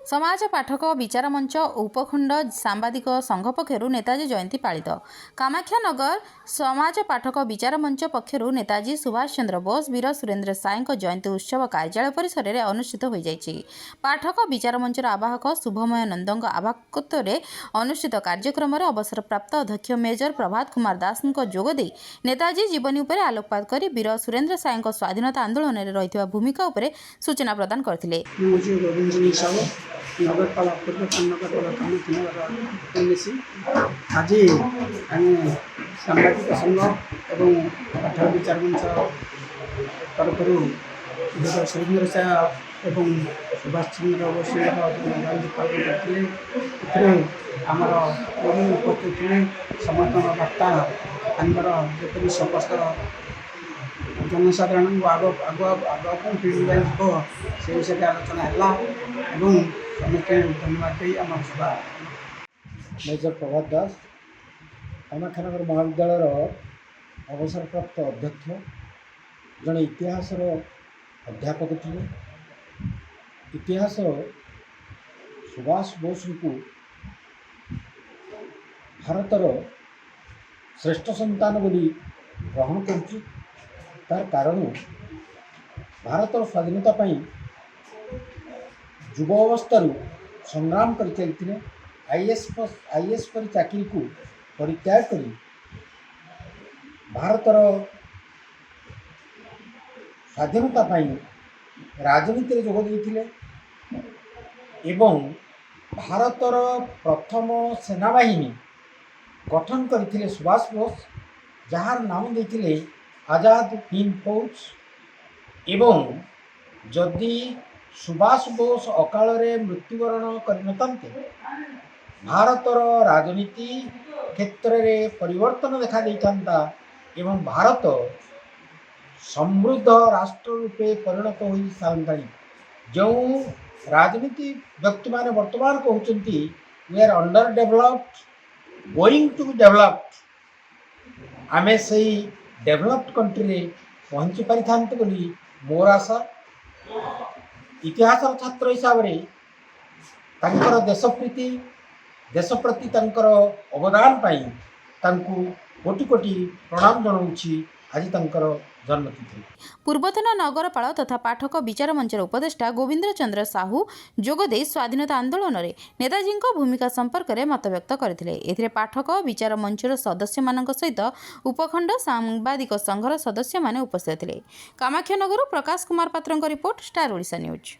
समाज पाठक विचार मंच उपखंड सांबादिक संघ पक्षर नेताजी जयंती पालित। कामाख्यानगर समाज पाठक विचार मंच पक्षर नेताजी सुभाष चंद्र बोस वीर सुरेंद्र साय जयंती उत्सव कार्यालय परिसर में अनुष्ठित हो जाइछि। पाठक विचार मंचर आवाहक शुभमय नंद आवाहकत्व में अनुष्ठित कार्यक्रम में अवसर प्राप्त अध्यक्ष मेजर प्रभात कुमार दास जोगदे नेताजी जीवनी उपर आलोकपात कर वीर सुरेंद्र साय स्वाधीनता आंदोलन में रही भूमिका उपर सूचना प्रदान करथिले। नगरपाल नगरपाल आज आम सांबादिक संघ और पाठक विचार मंच तरफ सुरेंद्र साय और सुभाष चंद्र बोस जयंती पालन करते आमर उपस्थित थे समर्थन वार्ता आमर समस्त जनसाधारण आगे पीढ़ी से विषय आलोचना है। समस्त धन्यवाद दी आम सभा मेजर प्रभात दास कामाख्यानगर महाविद्यालय अवसर प्राप्त अध्यक्ष जड़े इतिहास अध्यापक थे। इतिहास सुभाष बोस को भारतर श्रेष्ठ संतान बोली ग्रहण कर तार कारण भारतर स्वाधीनता पाई युव अवस्था संग्राम कर चलते आईएएस पर चाकरी को परित्याग कर भारतर स्वाधीनता पाई राजनीति जोग देते एवं भारतर प्रथम सेनाबाहिनी गठन करते सुभाष बोस जार नाम देते आजाद हिंद फौज एवं जदि सुभाष बोस अकाल मृत्युवरण करनते भारतर राजनीति क्षेत्र में परिवर्तन देखा देता एवं भारत समृद्ध राष्ट्र रूपे परिणत हो सारता। जो राजनीति व्यक्ति माने वर्तमान कहते we are under developed going to developed आमे से डेवलप्ड कंट्री पहुँची पारि था बोली मोर आशा। इतिहास छात्र हिसाब से तांकर देशप्रीति देश प्रति तांकर अवदान पाई तांकु कोटि कोटि प्रणाम जनाऊँगी आज तांकर जन्मतिथि। पूर्वतन नगरपाल तथा पाठक विचार मंचर उपदेष्टा गोविंद चंद्र साहू जोगदे स्वाधीनता आंदोलन में नेताजी भूमिका संपर्क में मत व्यक्त करते। पाठक विचार मंचर सदस्य मानक सहित उपखंड सांबादिक संघर सदस्य माने उपस्थित थे। कामाख्यानगर प्रकाश कुमार पात्र रिपोर्ट स्टार ओडिशा न्यूज।